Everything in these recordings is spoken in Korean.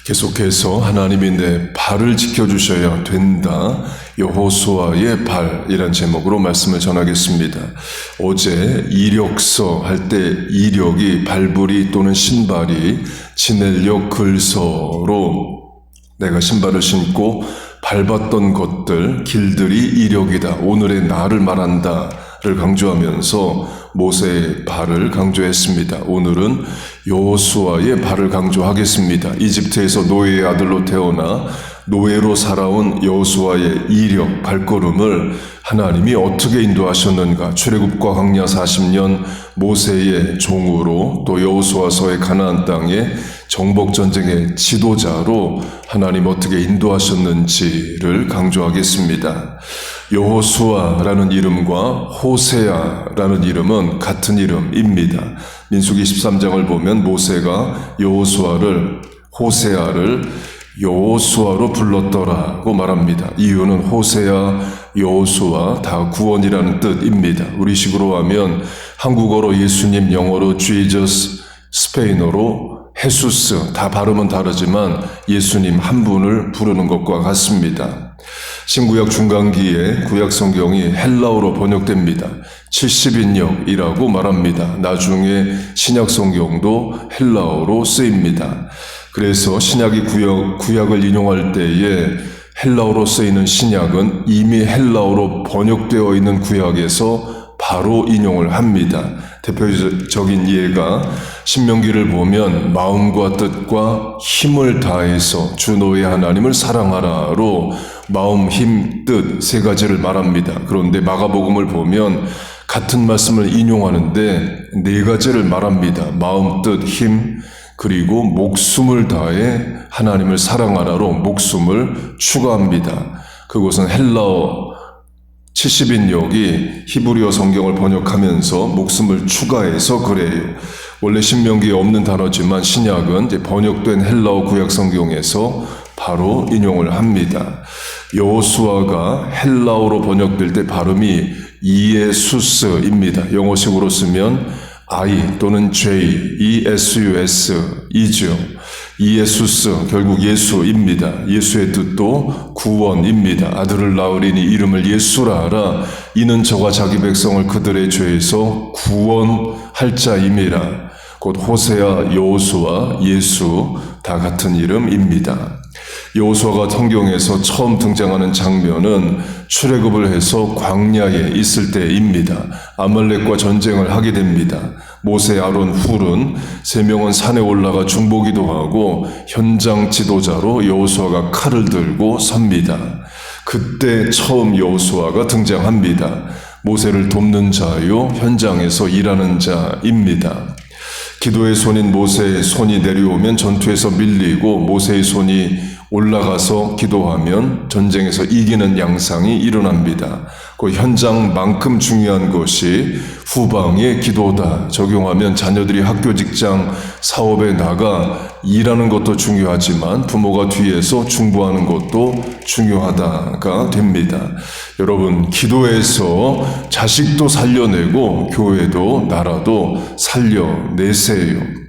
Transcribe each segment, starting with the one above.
계속해서 하나님이 내 발을 지켜주셔야 된다. 여호수아의 발이란 제목으로 말씀을 전하겠습니다. 어제 이력서 할 때 이력이 발부리 또는 신발이 진헬력 글서로 내가 신발을 신고 밟았던 것들, 길들이 이력이다. 오늘의 나를 말한다를 강조하면서 모세의 발을 강조했습니다. 오늘은 여호수아의 발을 강조하겠습니다. 이집트에서 노예의 아들로 태어나 노예로 살아온 여호수아의 이력, 발걸음을 하나님이 어떻게 인도하셨는가. 출애굽과 광야 40년 모세의 종으로 또 여호수아서의 가나안 땅의 정복전쟁의 지도자로 하나님 어떻게 인도하셨는지를 강조하겠습니다. 여호수아라는 이름과 호세아라는 이름은 같은 이름입니다. 민수기 13장을 보면 모세가 여호수아를 호세아를 여호수아로 불렀더라고 말합니다. 이유는 호세아, 여호수아 다 구원이라는 뜻입니다. 우리식으로 하면 한국어로 예수님, 영어로 Jesus, 스페인어로 헤수스, 다 발음은 다르지만 예수님 한 분을 부르는 것과 같습니다. 신구약 중간기에 구약 성경이 헬라어로 번역됩니다. 70인역이라고 말합니다. 나중에 신약 성경도 헬라어로 쓰입니다. 그래서 신약이 구약을 인용할 때에 헬라어로 쓰이는 신약은 이미 헬라어로 번역되어 있는 구약에서 바로 인용을 합니다. 대표적인 예가 신명기를 보면 마음과 뜻과 힘을 다해서 주 너의 하나님을 사랑하라로 마음, 힘, 뜻 세 가지를 말합니다. 그런데 마가복음을 보면 같은 말씀을 인용하는데 네 가지를 말합니다. 마음, 뜻, 힘, 그리고 목숨을 다해 하나님을 사랑하라로 목숨을 추가합니다. 그것은 헬라어 70인역이 히브리어 성경을 번역하면서 목숨을 추가해서 그래요. 원래 신명기에 없는 단어지만 신약은 이제 번역된 헬라어 구약 성경에서 바로 인용을 합니다. 여호수아가 헬라어로 번역될 때 발음이 이에수스입니다. 영어식으로 쓰면 I 또는 J, ESUS, 이죠. 이에수스, 결국 예수입니다. 예수의 뜻도 구원입니다. 아들을 낳으리니 이름을 예수라 하라. 이는 저가 자기 백성을 그들의 죄에서 구원할 자임이라. 곧 호세아, 여호수아, 예수 다 같은 이름입니다. 여호수아가 성경에서 처음 등장하는 장면은 출애굽을 해서 광야에 있을 때입니다. 아말렉과 전쟁을 하게 됩니다. 모세, 아론, 훌은 세 명은 산에 올라가 중보기도 하고 현장 지도자로 여호수아가 칼을 들고 섭니다. 그때 처음 여호수아가 등장합니다. 모세를 돕는 자요, 현장에서 일하는 자입니다. 기도의 손인 모세의 손이 내려오면 전투에서 밀리고 모세의 손이 올라가서 기도하면 전쟁에서 이기는 양상이 일어납니다. 그 현장만큼 중요한 것이 후방의 기도다. 적용하면 자녀들이 학교, 직장, 사업에 나가 일하는 것도 중요하지만 부모가 뒤에서 중보하는 것도 중요하다가 됩니다. 여러분, 기도해서 자식도 살려내고 교회도 나라도 살려내세요.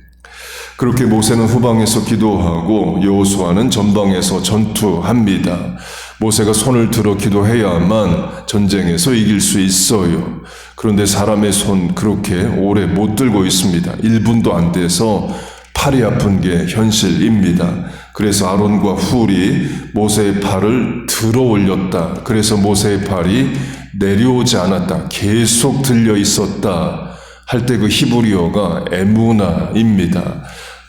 그렇게 모세는 후방에서 기도하고 여호수아는 전방에서 전투합니다. 모세가 손을 들어 기도해야만 전쟁에서 이길 수 있어요. 그런데 사람의 손 그렇게 오래 못 들고 있습니다. 1분도 안 돼서 팔이 아픈 게 현실입니다. 그래서 아론과 훌이 모세의 팔을 들어 올렸다. 그래서 모세의 팔이 내려오지 않았다. 계속 들려 있었다. 할 때 그 히브리어가 에무나입니다.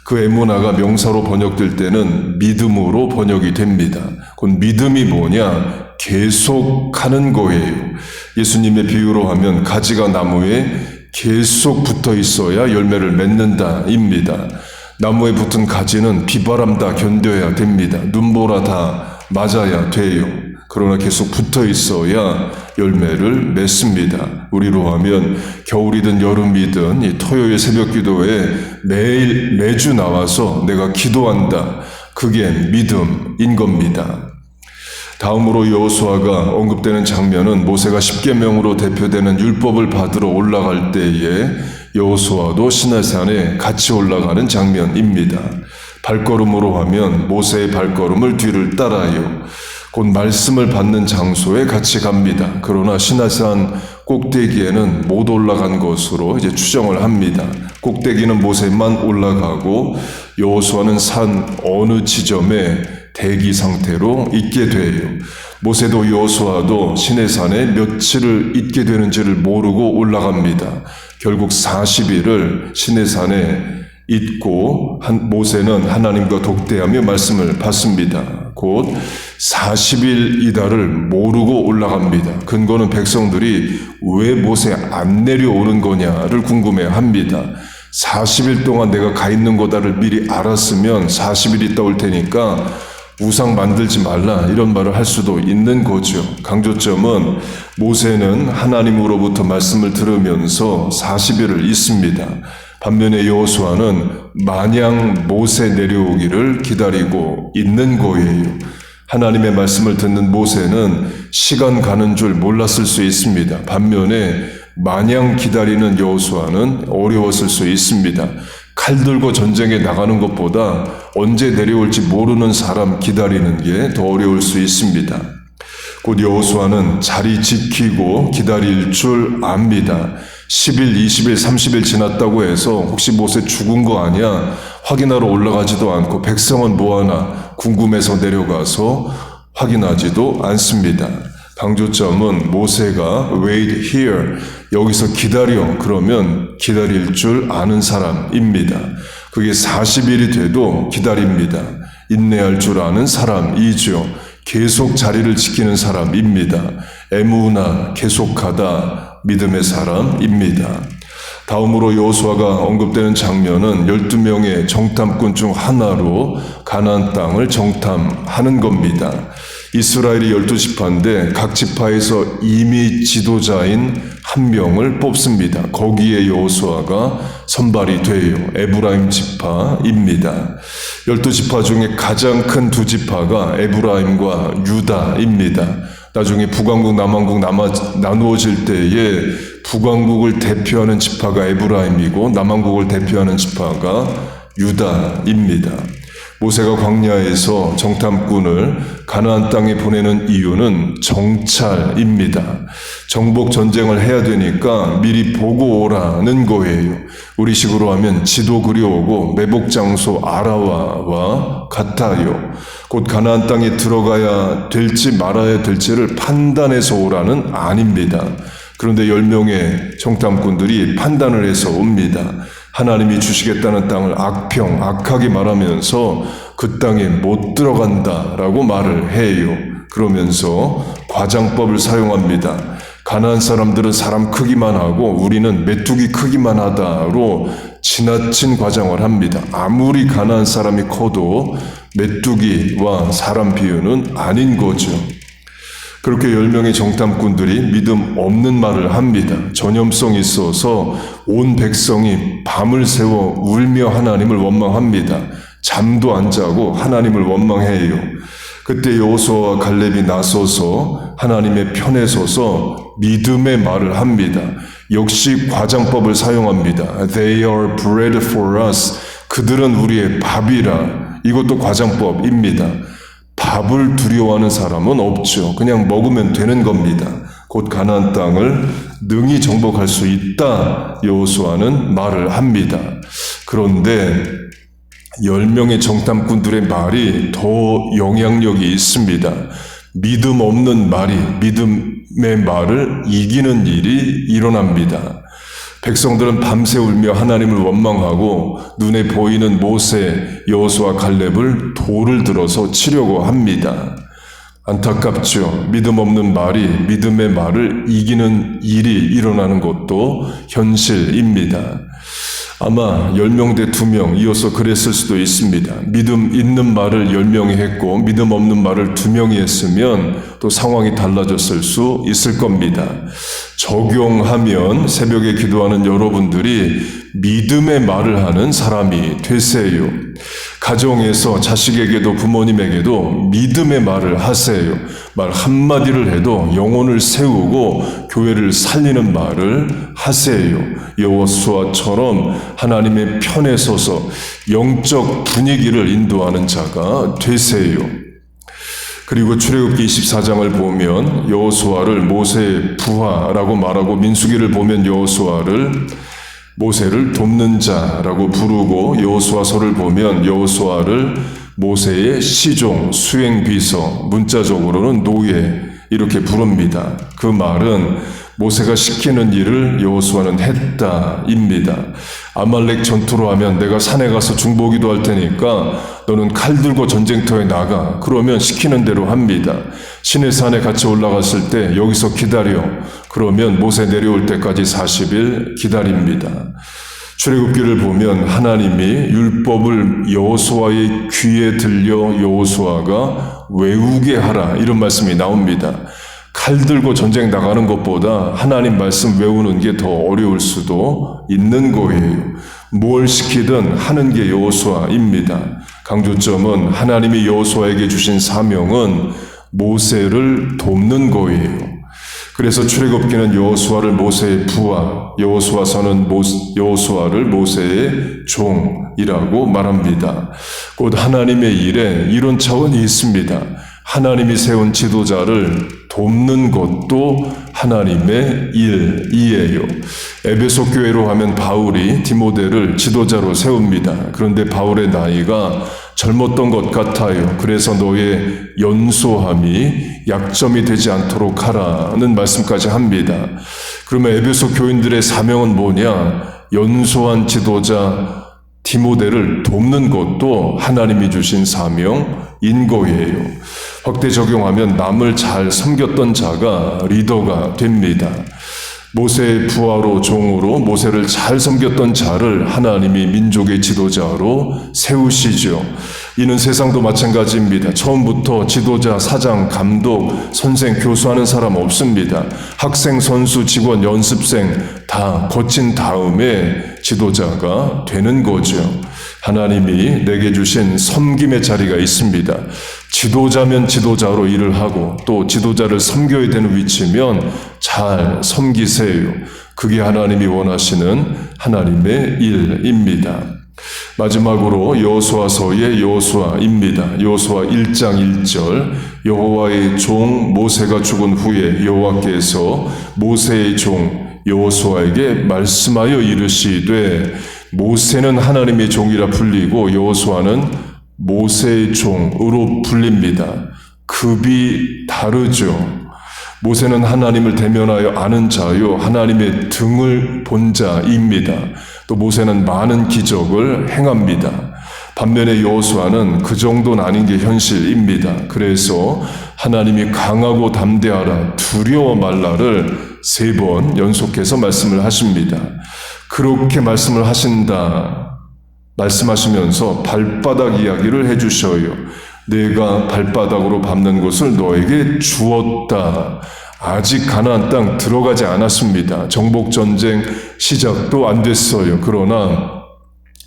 그 에무나가 명사로 번역될 때는 믿음으로 번역이 됩니다. 그 믿음이 뭐냐? 계속하는 거예요. 예수님의 비유로 하면 가지가 나무에 계속 붙어 있어야 열매를 맺는다입니다. 나무에 붙은 가지는 비바람 다 견뎌야 됩니다. 눈보라 다 맞아야 돼요. 그러나 계속 붙어 있어야 열매를 맺습니다. 우리로 하면 겨울이든 여름이든 이 토요일 새벽 기도에 매주 나와서 내가 기도한다. 그게 믿음인 겁니다. 다음으로 여호수아가 언급되는 장면은 모세가 십계명으로 대표되는 율법을 받으러 올라갈 때에 여호수아도 시내산에 같이 올라가는 장면입니다. 발걸음으로 하면 모세의 발걸음을 뒤를 따라요. 곧 말씀을 받는 장소에 같이 갑니다. 그러나 시내산 꼭대기에는 못 올라간 것으로 이제 추정을 합니다. 꼭대기는 모세만 올라가고 여호수아는 산 어느 지점에 대기 상태로 있게 돼요. 모세도 여호수아도 시내산에 며칠을 있게 되는지를 모르고 올라갑니다. 결국 40일을 시내산에 있고 모세는 하나님과 독대하며 말씀을 받습니다. 곧 40일 이달을 모르고 올라갑니다. 근거는 백성들이 왜 모세 안 내려오는 거냐를 궁금해합니다. 40일 동안 내가 가 있는 거다를 미리 알았으면 40일 있다 올 테니까 우상 만들지 말라 이런 말을 할 수도 있는 거죠. 강조점은 모세는 하나님으로부터 말씀을 들으면서 40일을 있습니다. 반면에 여호수아는 마냥 모세 내려오기를 기다리고 있는 거예요. 하나님의 말씀을 듣는 모세는 시간 가는 줄 몰랐을 수 있습니다. 반면에 마냥 기다리는 여호수아는 어려웠을 수 있습니다. 칼 들고 전쟁에 나가는 것보다 언제 내려올지 모르는 사람 기다리는 게 더 어려울 수 있습니다. 곧 여호수아는 자리 지키고 기다릴 줄 압니다. 10일, 20일, 30일 지났다고 해서 혹시 모세 죽은 거 아니야? 확인하러 올라가지도 않고 백성은 뭐하나 궁금해서 내려가서 확인하지도 않습니다. 강조점은 모세가 wait here, 여기서 기다려 그러면 기다릴 줄 아는 사람입니다. 그게 40일이 돼도 기다립니다. 인내할 줄 아는 사람이죠. 계속 자리를 지키는 사람입니다. 에무나 계속하다 믿음의 사람입니다. 다음으로 여호수아가 언급되는 장면은 12명의 정탐꾼 중 하나로 가나안 땅을 정탐하는 겁니다. 이스라엘이 12지파인데 각 지파에서 이미 지도자인 한 명을 뽑습니다. 거기에 여호수아가 선발이 돼요. 에브라임 지파입니다. 12지파 중에 가장 큰 두 지파가 에브라임과 유다입니다. 나중에 북왕국 남왕국 나누어질 때에 북왕국을 대표하는 지파가 에브라임이고 남왕국을 대표하는 지파가 유다입니다. 모세가 광야에서 정탐꾼을 가나안 땅에 보내는 이유는 정찰입니다. 정복 전쟁을 해야 되니까 미리 보고 오라는 거예요. 우리식으로 하면 지도 그려오고 매복 장소 알아와와 같아요. 곧 가나안 땅에 들어가야 될지 말아야 될지를 판단해서 오라는 아닙니다. 그런데 10명의 정탐꾼들이 판단을 해서 옵니다. 하나님이 주시겠다는 땅을 악하게 말하면서 그 땅에 못 들어간다라고 말을 해요. 그러면서 과장법을 사용합니다. 가나안 사람들은 사람 크기만 하고 우리는 메뚜기 크기만 하다로 지나친 과장을 합니다. 아무리 가나안 사람이 커도 메뚜기와 사람 비유는 아닌 거죠. 그렇게 10명의 정탐꾼들이 믿음 없는 말을 합니다. 전염성이 있어서 온 백성이 밤을 새워 울며 하나님을 원망합니다. 잠도 안 자고 하나님을 원망해요. 그때 여호수아와 갈렙이 나서서 하나님의 편에 서서 믿음의 말을 합니다. 역시 과장법을 사용합니다. They are bread for us. 그들은 우리의 밥이라. 이것도 과장법입니다. 밥을 두려워하는 사람은 없죠. 그냥 먹으면 되는 겁니다. 곧 가나안 땅을 능히 정복할 수 있다. 여호수아는 말을 합니다. 그런데 10명의 정탐꾼들의 말이 더 영향력이 있습니다. 믿음 없는 말이 믿음의 말을 이기는 일이 일어납니다. 백성들은 밤새 울며 하나님을 원망하고 눈에 보이는 모세, 여호수아, 갈렙을 돌을 들어서 치려고 합니다. 안타깝죠. 믿음 없는 말이 믿음의 말을 이기는 일이 일어나는 것도 현실입니다. 아마 10명 대 2명 이어서 그랬을 수도 있습니다. 믿음 있는 말을 10명이 했고 믿음 없는 말을 2명이 했으면 또 상황이 달라졌을 수 있을 겁니다. 적용하면 새벽에 기도하는 여러분들이 믿음의 말을 하는 사람이 되세요. 가정에서 자식에게도 부모님에게도 믿음의 말을 하세요. 말 한마디를 해도 영혼을 세우고 교회를 살리는 말을 하세요. 여호수아처럼 하나님의 편에 서서 영적 분위기를 인도하는 자가 되세요. 그리고 출애굽기 24장을 보면 여호수아를 모세의 부하라고 말하고 민수기를 보면 여호수아를 모세를 돕는 자라고 부르고 여호수아서를 보면 여호수아를 모세의 시종, 수행비서, 문자적으로는 노예 이렇게 부릅니다. 그 말은 모세가 시키는 일을 여호수아는 했다입니다. 아말렉 전투로 하면 내가 산에 가서 중보기도 할 테니까 너는 칼 들고 전쟁터에 나가. 그러면 시키는 대로 합니다. 시내산에 같이 올라갔을 때 여기서 기다려. 그러면 모세 내려올 때까지 40일 기다립니다. 출애굽기를 보면 하나님이 율법을 여호수아의 귀에 들려 여호수아가 외우게 하라 이런 말씀이 나옵니다. 칼 들고 전쟁 나가는 것보다 하나님 말씀 외우는 게 더 어려울 수도 있는 거예요. 뭘 시키든 하는 게 여호수아입니다. 강조점은 하나님이 여호수아에게 주신 사명은 모세를 돕는 거예요. 그래서 출애굽기는 여호수아를 모세의 부하, 여호수아서는 여호수아를 모세의 종이라고 말합니다. 곧 하나님의 일에 이런 차원이 있습니다. 하나님이 세운 지도자를 돕는 것도 하나님의 일이에요. 에베소 교회로 하면 바울이 디모데를 지도자로 세웁니다. 그런데 바울의 나이가 젊었던 것 같아요. 그래서 너의 연소함이 약점이 되지 않도록 하라는 말씀까지 합니다. 그러면 에베소 교인들의 사명은 뭐냐? 연소한 지도자 디모데를 돕는 것도 하나님이 주신 사명인 거예요. 확대 적용하면 남을 잘 섬겼던 자가 리더가 됩니다. 모세의 부하로 종으로 모세를 잘 섬겼던 자를 하나님이 민족의 지도자로 세우시죠. 이는 세상도 마찬가지입니다. 처음부터 지도자, 사장, 감독, 선생, 교수하는 사람 없습니다. 학생, 선수, 직원, 연습생 다 거친 다음에 지도자가 되는 거죠. 하나님이 내게 주신 섬김의 자리가 있습니다. 지도자면 지도자로 일을 하고 또 지도자를 섬겨야 되는 위치면 잘 섬기세요. 그게 하나님이 원하시는 하나님의 일입니다. 마지막으로 여호수아서의 여호수아입니다. 여호수아 1장 1절 여호와의 종 모세가 죽은 후에 여호와께서 모세의 종 여호수아에게 말씀하여 이르시되 모세는 하나님의 종이라 불리고 여호수아는 모세의 종으로 불립니다. 급이 다르죠. 모세는 하나님을 대면하여 아는 자요 하나님의 등을 본 자입니다. 또 모세는 많은 기적을 행합니다. 반면에 여호수아는 그 정도는 아닌 게 현실입니다. 그래서 하나님이 강하고 담대하라 두려워 말라를 3번 연속해서 말씀을 하십니다. 그렇게 말씀을 하신다 말씀하시면서 발바닥 이야기를 해주셔요. 내가 발바닥으로 밟는 것을 너에게 주었다. 아직 가나안 땅 들어가지 않았습니다. 정복전쟁 시작도 안 됐어요. 그러나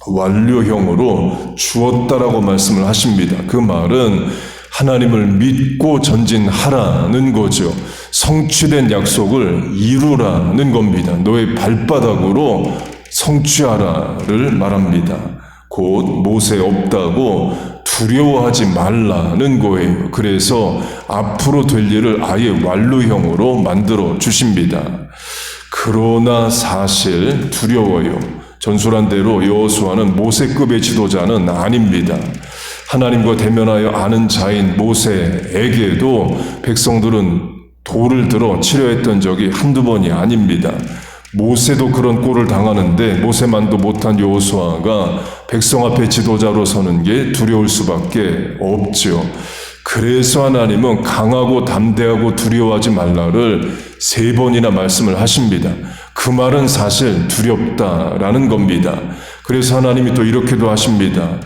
완료형으로 주었다라고 말씀을 하십니다. 그 말은 하나님을 믿고 전진하라는 거죠. 성취된 약속을 이루라는 겁니다. 너의 발바닥으로 성취하라를 말합니다. 곧 모세 없다고 두려워하지 말라는 거예요. 그래서 앞으로 될 일을 아예 완료형으로 만들어 주십니다. 그러나 사실 두려워요. 전술한 대로 여호수아는 모세급의 지도자는 아닙니다. 하나님과 대면하여 아는 자인 모세에게도 백성들은 돌을 들어 치려했던 적이 한두 번이 아닙니다. 모세도 그런 꼴을 당하는데 모세만도 못한 여호수아가 백성 앞에 지도자로 서는 게 두려울 수밖에 없죠. 그래서 하나님은 강하고 담대하고 두려워하지 말라를 3번이나 말씀을 하십니다. 그 말은 사실 두렵다라는 겁니다. 그래서 하나님이 또 이렇게도 하십니다.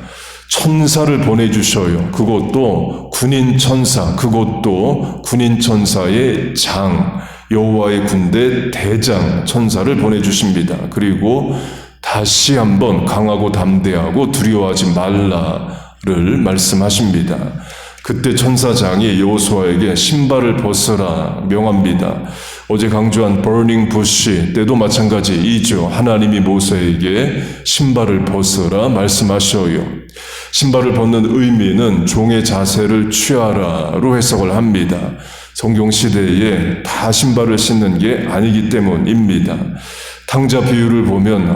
천사를 보내주셔요. 그것도 군인 천사, 그것도 군인 천사의 장, 여호와의 군대 대장 천사를 보내주십니다. 그리고 다시 한번 강하고 담대하고 두려워하지 말라 말씀하십니다. 그때 천사장이 여호수아에게 신발을 벗으라 명합니다. 어제 강조한 버닝 부시 때도 마찬가지이죠. 하나님이 모세에게 신발을 벗으라 말씀하셔요. 신발을 벗는 의미는 종의 자세를 취하라로 해석을 합니다. 성경 시대에 다 신발을 신는 게 아니기 때문입니다. 탕자 비유를 보면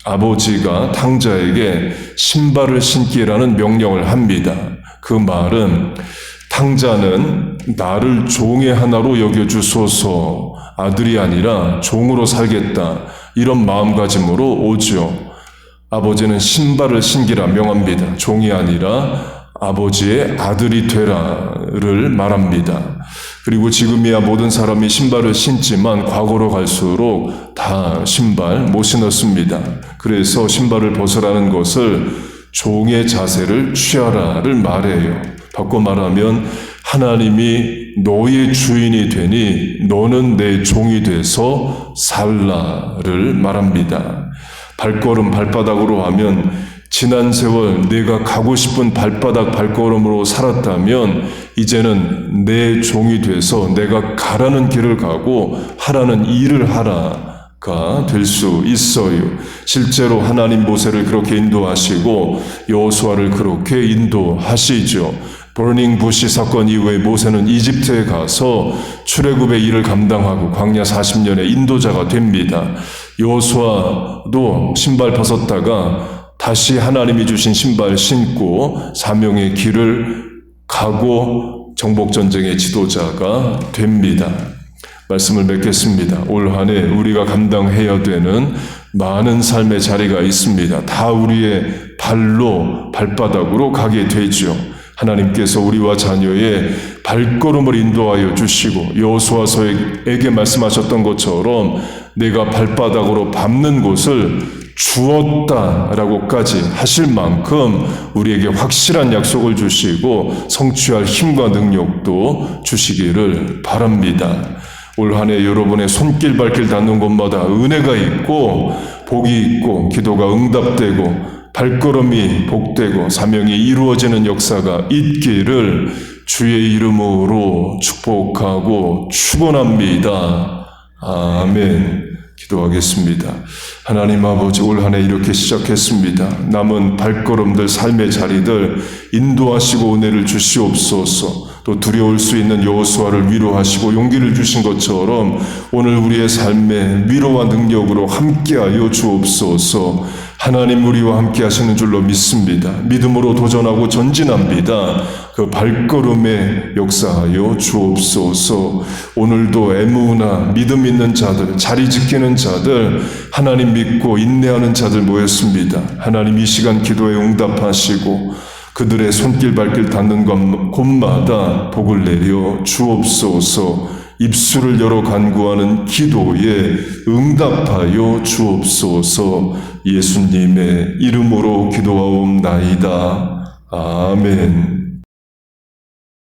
아버지가 탕자에게 신발을 신기라는 명령을 합니다. 그 말은 탕자는 나를 종의 하나로 여겨주소서, 아들이 아니라 종으로 살겠다, 이런 마음가짐으로 오죠. 아버지는 신발을 신기라 명합니다. 종이 아니라 아버지의 아들이 되라를 말합니다. 그리고 지금이야 모든 사람이 신발을 신지만 과거로 갈수록 다 신발 못 신었습니다. 그래서 신발을 벗으라는 것을 종의 자세를 취하라를 말해요. 바꿔 말하면 하나님이 너의 주인이 되니 너는 내 종이 돼서 살라를 말합니다. 발바닥으로 하면 지난 세월 내가 가고 싶은 발걸음으로 살았다면 이제는 내 종이 돼서 내가 가라는 길을 가고 하라는 일을 하라가 될 수 있어요. 실제로 하나님 모세를 그렇게 인도하시고 여호수아를 그렇게 인도하시죠. 버닝 부시 사건 이후에 모세는 이집트에 가서 출애굽의 일을 감당하고 광야 40년의 인도자가 됩니다. 여호수아도 신발 벗었다가 다시 하나님이 주신 신발 신고 사명의 길을 가고 정복전쟁의 지도자가 됩니다. 말씀을 맺겠습니다. 올 한 해 우리가 감당해야 되는 많은 삶의 자리가 있습니다. 다 우리의 발바닥으로 가게 되죠. 하나님께서 우리와 자녀의 발걸음을 인도하여 주시고 여호수아서에게 말씀하셨던 것처럼 내가 발바닥으로 밟는 곳을 주었다라고까지 하실 만큼 우리에게 확실한 약속을 주시고 성취할 힘과 능력도 주시기를 바랍니다. 올 한 해 여러분의 손길 발길 닿는 곳마다 은혜가 있고 복이 있고 기도가 응답되고 발걸음이 복되고 사명이 이루어지는 역사가 있기를 주의 이름으로 축복하고 축원합니다. 아멘. 기도하겠습니다. 하나님 아버지, 올 한 해 이렇게 시작했습니다. 남은 발걸음들, 삶의 자리들 인도하시고 은혜를 주시옵소서. 또 두려울 수 있는 여호수아를 위로하시고 용기를 주신 것처럼 오늘 우리의 삶에 위로와 능력으로 함께하여 주옵소서. 하나님 우리와 함께 하시는 줄로 믿습니다. 믿음으로 도전하고 전진합니다. 그 발걸음에 역사하여 주옵소서. 오늘도 애무나 믿음 있는 자들, 자리 지키는 자들, 하나님 믿고 인내하는 자들 모였습니다. 하나님 이 시간 기도에 응답하시고 그들의 손길 발길 닿는 곳마다 복을 내려 주옵소서. 입술을 열어 간구하는 기도에 응답하여 주옵소서. 예수님의 이름으로 기도하옵나이다. 아멘.